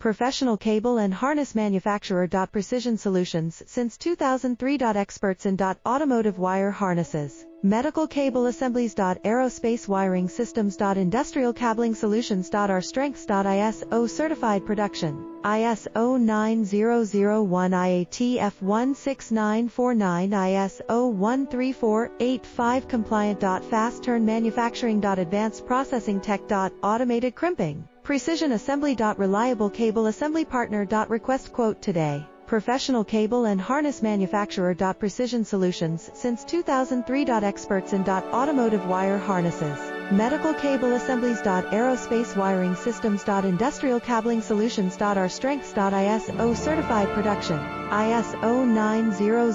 Professional cable and harness manufacturer. Precision Solutions since 2003. Experts in automotive wire harnesses, medical cable assemblies. Aerospace wiring systems. Industrial cabling solutions. Our strengths. ISO certified production, ISO 9001, IATF 16949, ISO 13485 compliant. Fast turn manufacturing. Advanced processing tech. Automated crimping, precision assembly. Reliable cable assembly partner. Request quote today. Professional cable and harness manufacturer. Precision Solutions since 2003. Experts in automotive wire harnesses, medical cable assemblies. Aerospace wiring systems. Industrial cabling solutions. Our strengths. ISO certified production, ISO 900